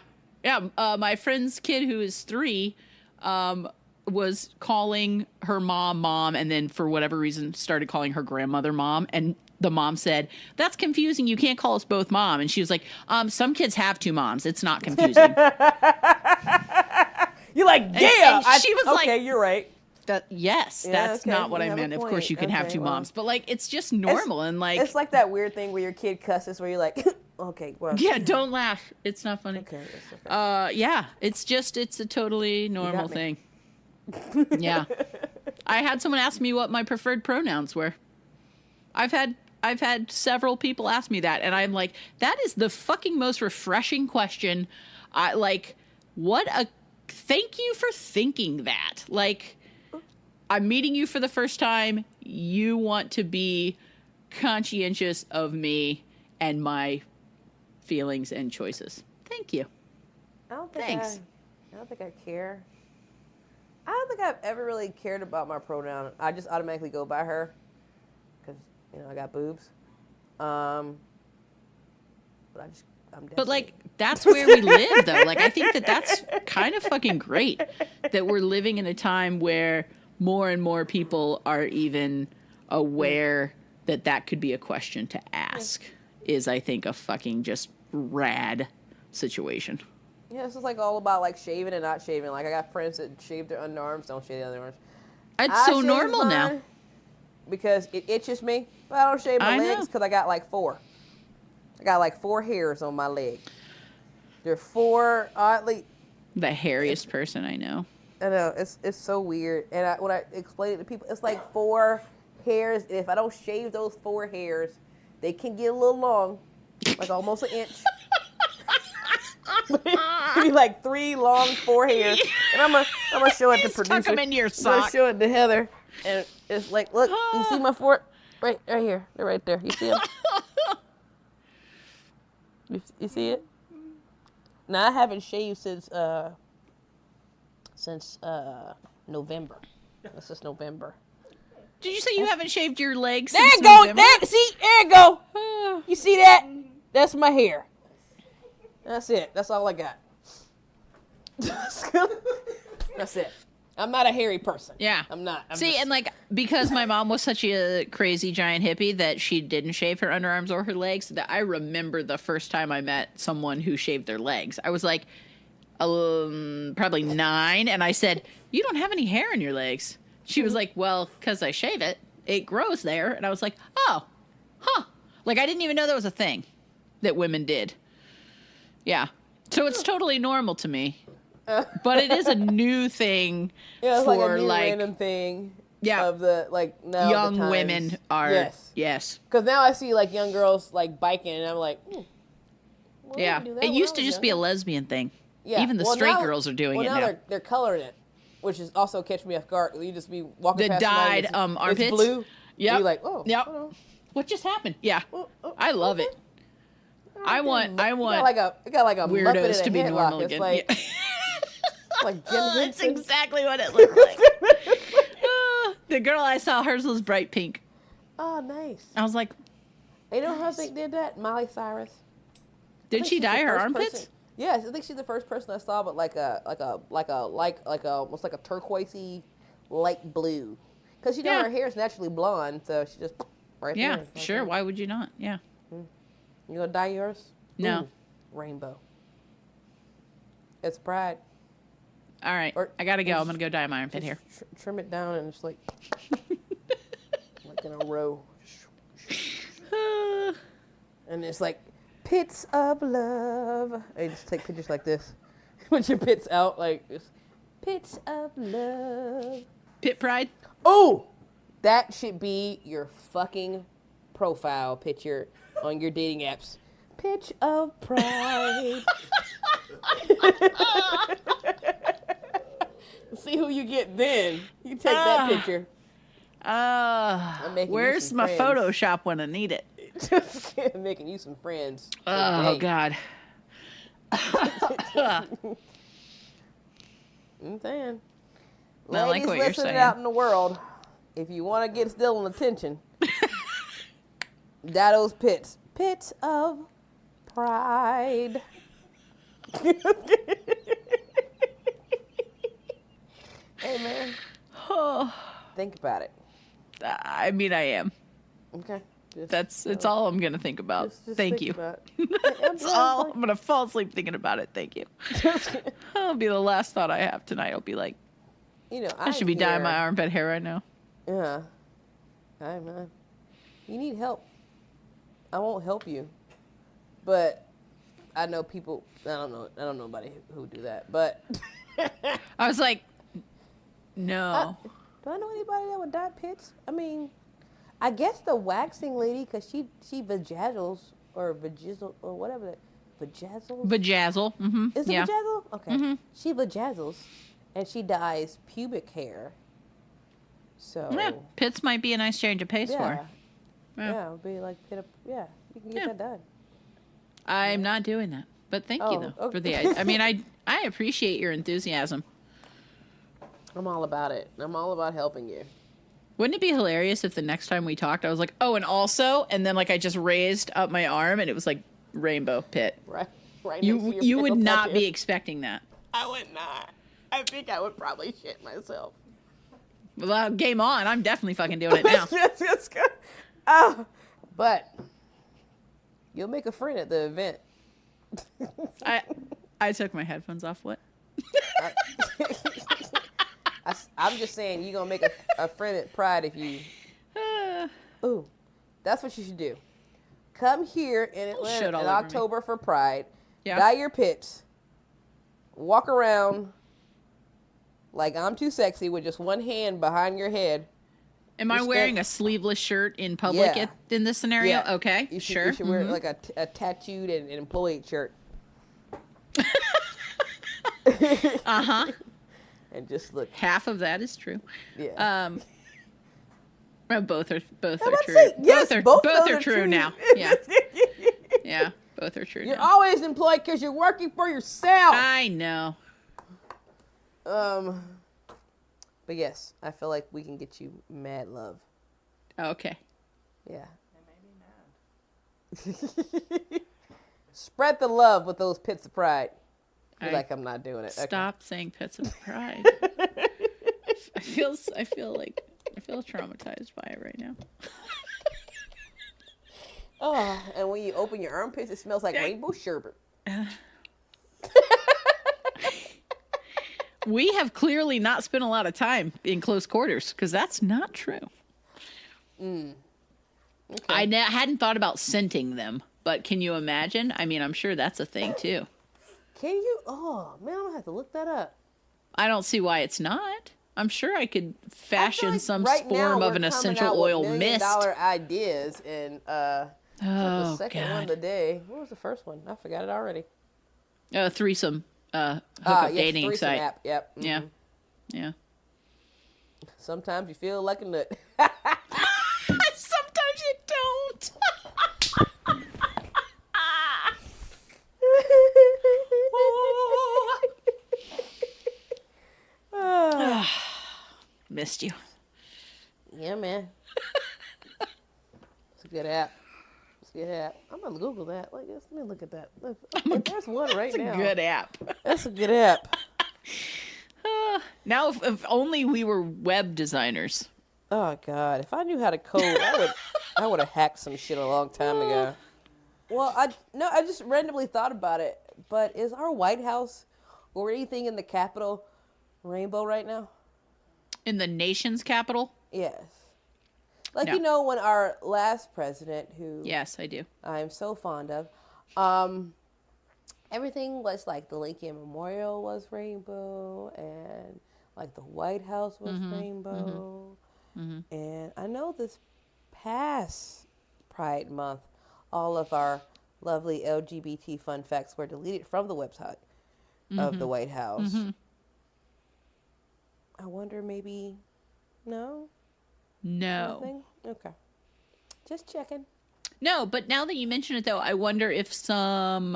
My friend's kid, who is 3, was calling her mom, and then for whatever reason started calling her grandmother mom. And the mom said, "That's confusing. You can't call us both mom." And she was like, some kids have 2 moms. It's not confusing. You're like, yeah. And she was like, okay, you're right. That's not what I meant. Of course you can have 2 moms, but like it's just normal. And like it's like that weird thing where your kid cusses where you're like, okay, well, yeah, don't laugh. It's not funny. Okay, it's okay. Yeah, it's a totally normal thing. Yeah. I had someone ask me what my preferred pronouns were. I've had several people ask me that, and I'm like, that is the fucking most refreshing question. Thank you for thinking that. Like, I'm meeting you for the first time. You want to be conscientious of me and my feelings and choices. Thank you. I don't think Thanks. I don't think I care. I don't think I've ever really cared about my pronoun. I just automatically go by her because I got boobs. But I'm. But like that's where we live, though. Like I think that's kind of fucking great that we're living in a time where more and more people are even aware that could be a question to ask. Is I think a fucking just rad situation. Yeah, this is like all about like shaving and not shaving. Like I got friends that shave their underarms, don't shave the other arms. It's so normal now. Because it itches me, but I don't shave my legs because I got like 4. I got like 4 hairs on my leg. They're 4 oddly. The hairiest person I know. I know it's so weird, and when I explain it to people, it's like 4 hairs. And if I don't shave those 4 hairs, they can get a little long, like almost an inch. It'd be like 3 long 4 hairs, and I'm gonna show it to producer. Tuck them into your I'm sock. gonna show it to Heather, and it's like, look, you see my 4 right here, they're right there. You see them? You see it? Now I haven't shaved since November. This is November. Did you say you haven't shaved your legs There since you go. November? There you go. You see that? That's my hair. That's it. That's all I got. That's it. I'm not a hairy person. Yeah. I'm not. And like, because my mom was such a crazy giant hippie that she didn't shave her underarms or her legs, that I remember the first time I met someone who shaved their legs. I was like, probably 9, and I said, "You don't have any hair in your legs." She was like, "Well, because I shave it, it grows there." And I was like, "Oh, huh." Like, I didn't even know that was a thing that women did. Yeah. So it's totally normal to me. But it is a new thing it's for like a new like random thing. Yeah. Of the like now young the times. women are yes. Because now I see like young girls like biking, and I'm like, well, yeah. I didn't do that It when used I to was just be a younger. lesbian thing. Yeah. Even the Well, straight now- girls are doing it now. now. They're coloring it, which is also catch me off guard. You just be walking The past somebody, dyed it's armpits. blue. Yep. You're like, oh. Yep. Oh, What just happened? Yeah. oh, I love okay. it. I want It got like a weirdos Muppet in a to be headlock. normal It's again. like, Yeah. Like Jim That's Henson. exactly what it looked like. The girl I saw, hers was bright pink. Oh, nice. I was like, You know who I think did that? Miley Cyrus. did she dye her armpits? Yes, I think she's the first person I saw, but like almost like a turquoisey light blue. Because you know Yeah. her hair is naturally blonde, so she just right Yeah, there. Like sure. that. Why would you not? Yeah. You gonna dye yours? No. Ooh, rainbow. It's pride. All right. Or- I got to go. I'm going to go dye my armpit Just hair. trim it down and it's like in a row. And it's like pits of love. And you just take pictures like this. With your pits out like this. Pits of love. Pit pride? Oh! That should be your fucking profile picture on your dating apps. Pitch of pride. See who you get then. You take that picture. making you Where's some my friends. Photoshop when I need it? Just making you some friends. Oh, Hey, God. I'm saying. I like Ladies what you're listening saying. out in the world, if you want to get still in attention, those pits. Pits of pride. Hey, man. Think about it. I mean, I am. Okay. Just, It's all I'm going to think about. just Thank think you. about it. That's all. I'm going to fall asleep thinking about it. Thank you. That'll be the last thought I have tonight. I'll be like, You know, I should be dyeing my armpit hair right now. Yeah. Hey, man. You need help. I won't help you. But I know people, I don't know anybody who do that. But I was like, no. do I know anybody that would dye pits? I mean, I guess the waxing lady, because she vajazzles or vajizzle or whatever. Vajazzles? Vajazzle. Mm-hmm. Is it Yeah. vajazzle? Okay. Mhm. She vajazzles and she dyes pubic hair. So Yeah. Pits might be a nice change of pace for her. Yeah, it would be like pit up. Yeah, you can get Yeah. that done. I'm not doing that. But thank you, though, for the okay. I mean, I appreciate your enthusiasm. I'm all about it. I'm all about helping you. Wouldn't it be hilarious if the next time we talked, I was like, oh, and also, and then like I just raised up my arm and it was like rainbow pit. Right next to your You would pickle not tattoo. be expecting that. I would not. I think I would probably shit myself. Well, game on. I'm definitely fucking doing it now. Yes, good. Oh, but you'll make a friend at the event. I took my headphones off. What? I'm just saying you're gonna make a friend at Pride if you. Ooh, that's what you should do. Come here in Atlanta Shit in all over me. October for Pride. Yeah. Dye your pits. Walk around like I'm too sexy with just one hand behind your head. Am I Just wearing get- a sleeveless shirt in public Yeah. in this scenario? Yeah. Okay, You should, sure. You should wear Mhm. like a tattooed and employed shirt Uh-huh. and just look. Half of that is true. Yeah. Both are I'm true. about to say, yes, both those are true now. Yeah. Yeah, both are true You're now. always employed because you're working for yourself. I know. But yes, I feel like we can get you mad love. Okay. Yeah. Spread the love with those pits of pride. You're like, I'm not doing it. Okay. Stop saying pits of pride. I feel traumatized by it right now. Oh, and when you open your armpits, it smells like rainbow sherbet. We have clearly not spent a lot of time in close quarters because that's not true. Okay. I hadn't thought about scenting them, but can you imagine? I mean, I'm sure that's a thing too. Can you? Oh, man, I'm going to have to look that up. I don't see why it's not. I'm sure I could I feel fashion like some right now form of we're an coming essential out with oil $1 mist. million ideas, and the Oh, second one of the day. What was the first one? I forgot it already. Threesome hookup yes, dating threesome site. app. Yep. Yeah. mhm. Yeah. Sometimes you feel like a nut. Sometimes you don't. missed you. Yeah, man. It's a good app. It's a good app. I'm gonna Google that. Let me look at that. Look, there's one right now. It's a good app. That's a good app. Now, if only we were web designers. Oh God! If I knew how to code, I would have hacked some shit a long time ago. Well, I just randomly thought about it. But is our White House or anything in the Capitol rainbow right now? In the nation's capital? Yes. Like, No. you know, when our last president, who Yes, I do. I'm so fond of, everything was like the Lincoln Memorial was rainbow, and like the White House was rainbow. And I know this past Pride Month, all of our lovely LGBT fun facts were deleted from the website of the White House. I wonder, maybe, no? No. Nothing? Okay. Just checking. No, but now that you mention it, though, I wonder if some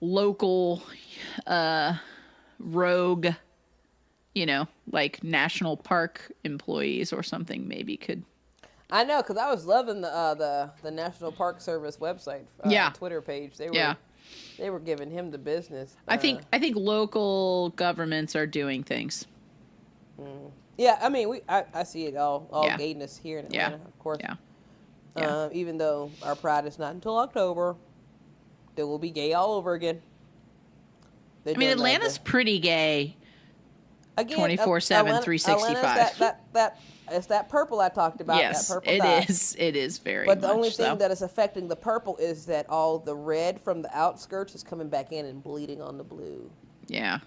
local rogue, like national park employees or something maybe could. I know, because I was loving the National Park Service website, Twitter page. They were giving him the business. I think local governments are doing things. Yeah, I mean, I see it all gayness here in Atlanta, of course. Yeah. Even though our Pride is not until October, there will be gay all over again. I mean, Atlanta's pretty gay. Again, 24/7, 365. It's that purple I talked about. Yes, that purple it dye. is. It is very. But the only much thing so. that is affecting the purple is that all the red from the outskirts is coming back in and bleeding on the blue. Yeah.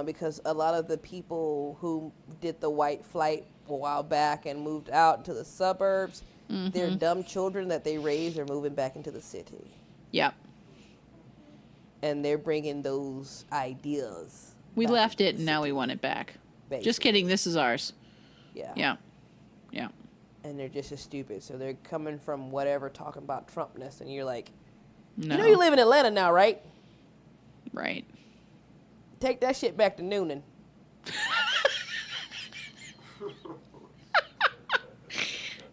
Because a lot of the people who did the white flight a while back and moved out into the suburbs, their dumb children that they raised are moving back into the city. Yep. And they're bringing those ideas. We back left into it the and now we city, want it back. basically. Just kidding. This is ours. Yeah. Yeah. Yeah. And they're just as stupid. So they're coming from whatever talking about Trumpness, and you're like, No. you know you live in Atlanta now, right? Right. Take that shit back to Noonan.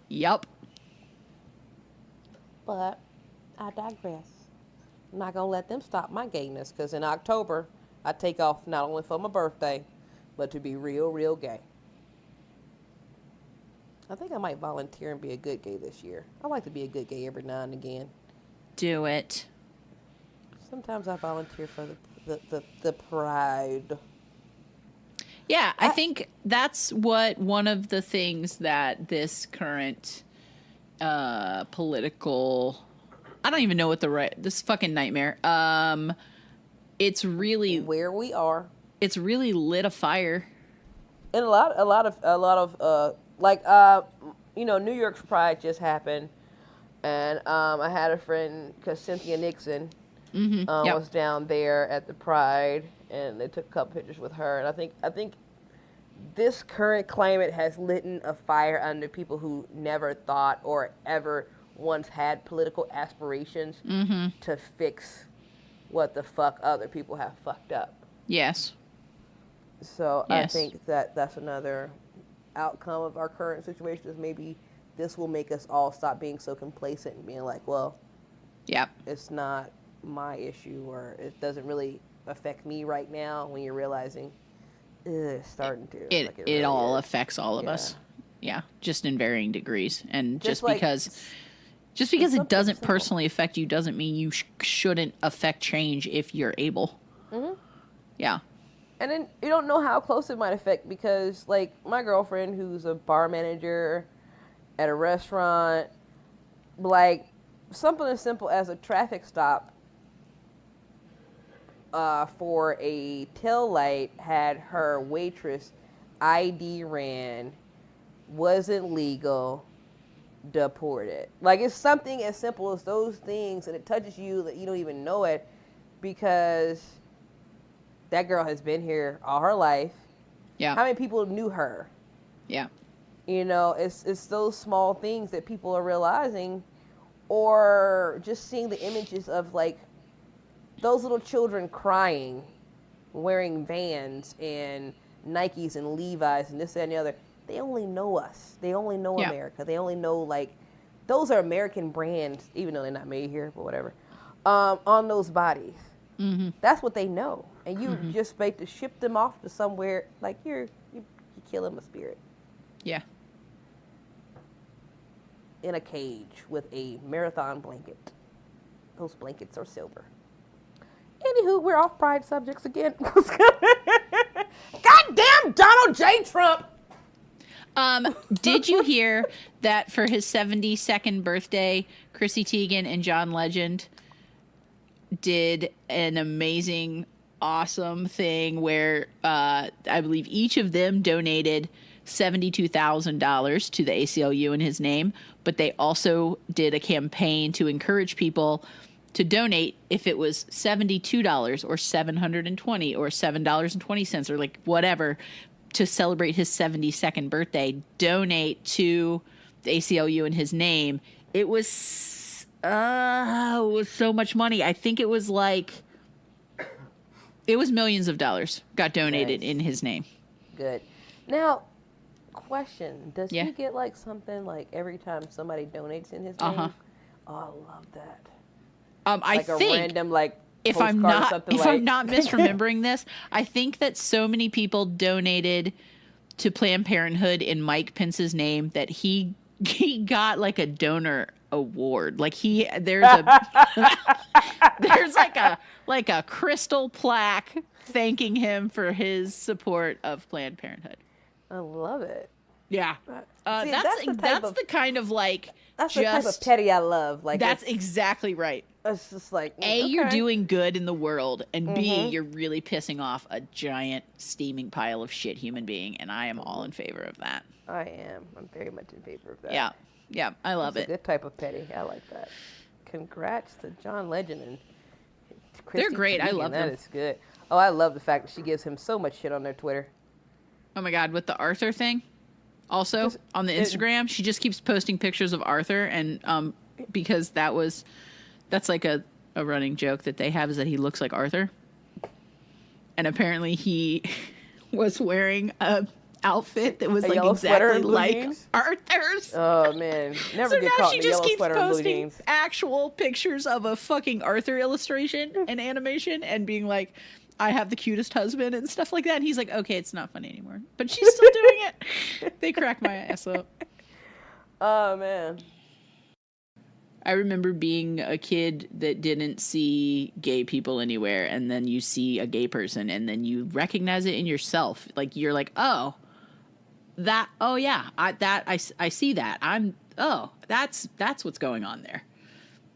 Yup. But I digress. I'm not going to let them stop my gayness, because in October, I take off not only for my birthday, but to be real, real gay. I think I might volunteer and be a good gay this year. I like to be a good gay every now and again. Do it. Sometimes I volunteer for the pride. Yeah, I think that's what one of the things that this current political, I don't even know what this fucking nightmare. It's really Where we are. It's really lit a fire. And a lot of New York's Pride just happened, and I had a friend, because Cynthia Nixon was down there at the Pride, and they took a couple pictures with her. And I think this current climate has lit a fire under people who never thought or ever once had political aspirations to fix what the fuck other people have fucked up. Yes. So Yes. I think that's another outcome of our current situation, is maybe this will make us all stop being so complacent and being like, well, Yep. it's not my issue, or it doesn't really affect me right now, when you're realizing it's starting to. It really all is. affects all of Yeah. us. Yeah, just in varying degrees. And just like- because it something doesn't simple. personally affect you doesn't mean you shouldn't affect change if you're able. Yeah. And then you don't know how close it might affect, because, like, my girlfriend, who's a bar manager at a restaurant, like, something as simple as a traffic stop for a tail light had her waitress ID ran, wasn't legal, deported. Like, it's something as simple as those things, and it touches you that you don't even know it, because that girl has been here all her life. Yeah. How many people knew her? Yeah. You know, it's those small things that people are realizing, or just seeing the images of, like, those little children crying, wearing Vans, and Nikes and Levi's and this that, and the other, they only know us. They only know America. They only know, like, those are American brands, even though they're not made here, but whatever, on those bodies. Mm-hmm. That's what they know. And you just supposed to ship them off to somewhere, like, you're killing my spirit. Yeah. In a cage with a marathon blanket. Those blankets are silver. Anywho, we're off pride subjects again. Goddamn Donald J. Trump! Did you hear that for his 72nd birthday, Chrissy Teigen and John Legend did an amazing, awesome thing where I believe each of them donated $72,000 to the ACLU in his name, but they also did a campaign to encourage people to donate if it was $72 or $720 or $7.20 or like whatever to celebrate his 72nd birthday. Donate to the ACLU in his name. It was so much money. I think it was millions of dollars got donated in his name. Good. Now, question: does he get like something like every time somebody donates in his name? Oh, I love that. I think a random like if I'm not misremembering this, I think that so many people donated to Planned Parenthood in Mike Pence's name that he got like a donor award. Like there's like a crystal plaque thanking him for his support of Planned Parenthood. I love it. Yeah. See, that's the kind of like that's the type of petty I love. Like that's exactly right. It's just like A, you're doing good in the world, and B, you're really pissing off a giant steaming pile of shit human being, and I am all in favor of that. I am. I'm very much in favor of that. Yeah. Yeah, I love That's it. A good type of petty. I like that. Congrats to John Legend and Chrissy They're great. Teigen. I love them. That is good. Oh, I love the fact that she gives him so much shit on their Twitter. Oh my God, with the Arthur thing, also on the Instagram, she just keeps posting pictures of Arthur, and because that's like a running joke that they have is that he looks like Arthur, and apparently he was wearing a outfit that was like exactly like Arthur's. Oh man, never so get now caught she in the just yellow keeps sweater and blue posting jeans. actual pictures of a fucking Arthur illustration and animation and being like, I have the cutest husband and stuff like that. And he's like, okay, it's not funny anymore, but she's still doing it. They crack my ass up. Oh man. I remember being a kid that didn't see gay people anywhere, and then you see a gay person, and then you recognize it in yourself. Like you're like, oh, I see that. That's what's going on there,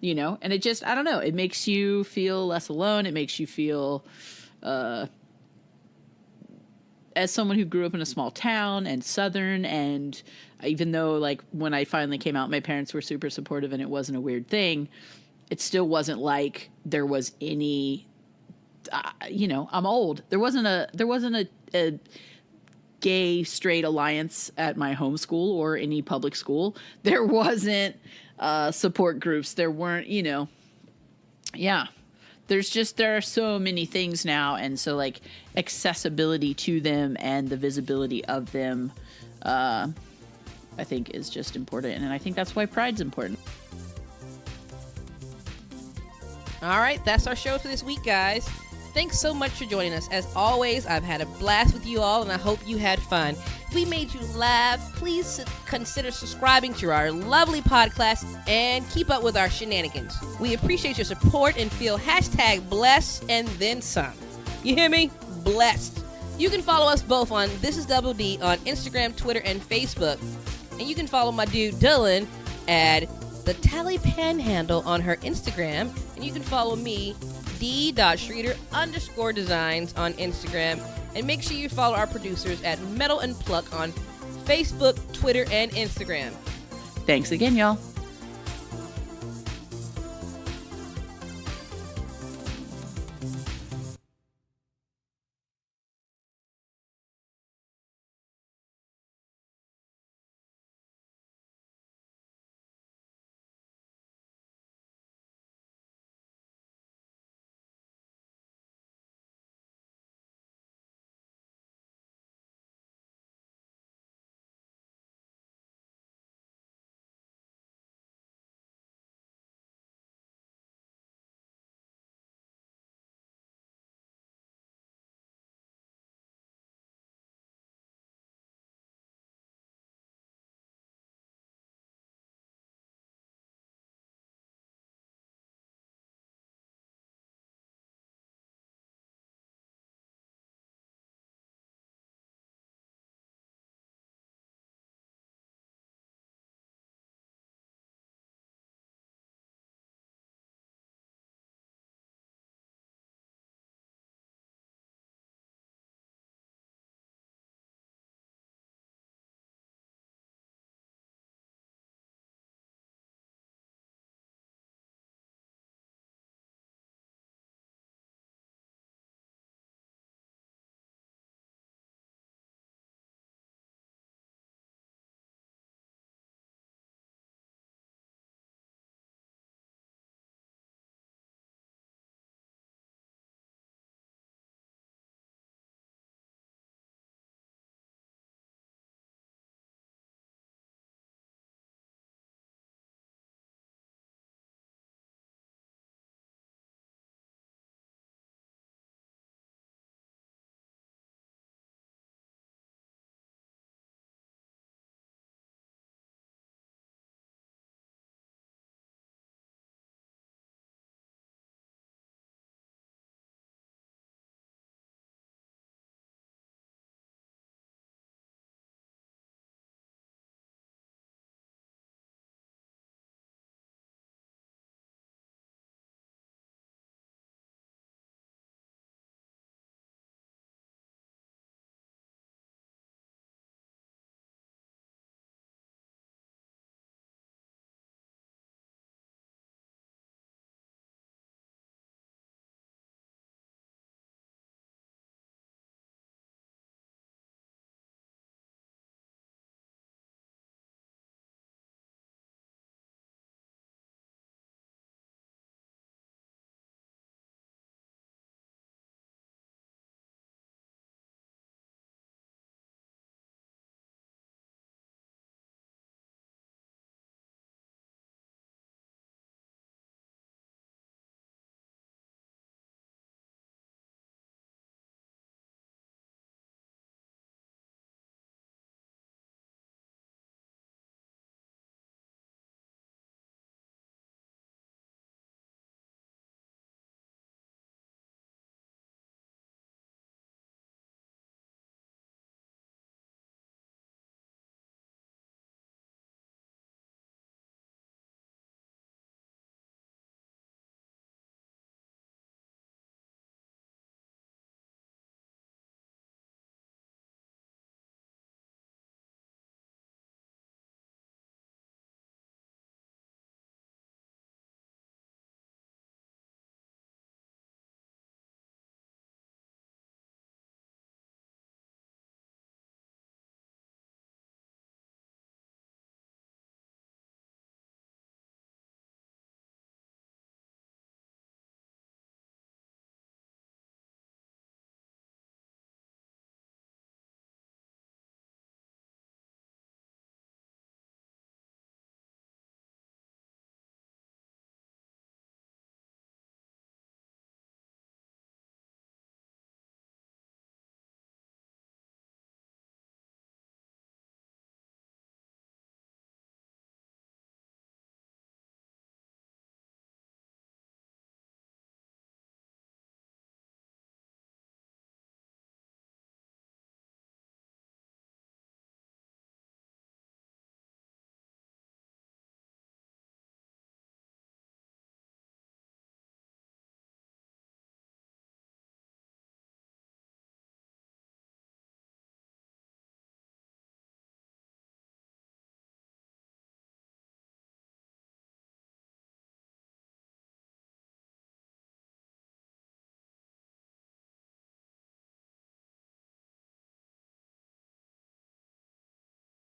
you know. And it just, I don't know. It makes you feel less alone. It makes you feel, as someone who grew up in a small town and Southern, and even though like when I finally came out, my parents were super supportive and it wasn't a weird thing, it still wasn't like there was any, I'm old. There wasn't a gay straight alliance at my home school or any public school. There wasn't support groups. There weren't, there are so many things now, and so like accessibility to them and the visibility of them, I think is just important, and I think that's why Pride's important. All right, that's our show for this week, guys. Thanks so much for joining us. As always, I've had a blast with you all, and I hope you had fun. If we made you laugh, please consider subscribing to our lovely podcast and keep up with our shenanigans. We appreciate your support and feel #blessed and then some. You hear me? Blessed. You can follow us both on This Is Double D on Instagram, Twitter, and Facebook. And you can follow my dude Dylan at the Tally Panhandle on her Instagram. And you can follow me, d.schreeder_designs on Instagram. And make sure you follow our producers at Metal and Pluck on Facebook, Twitter, and Instagram. Thanks again, y'all.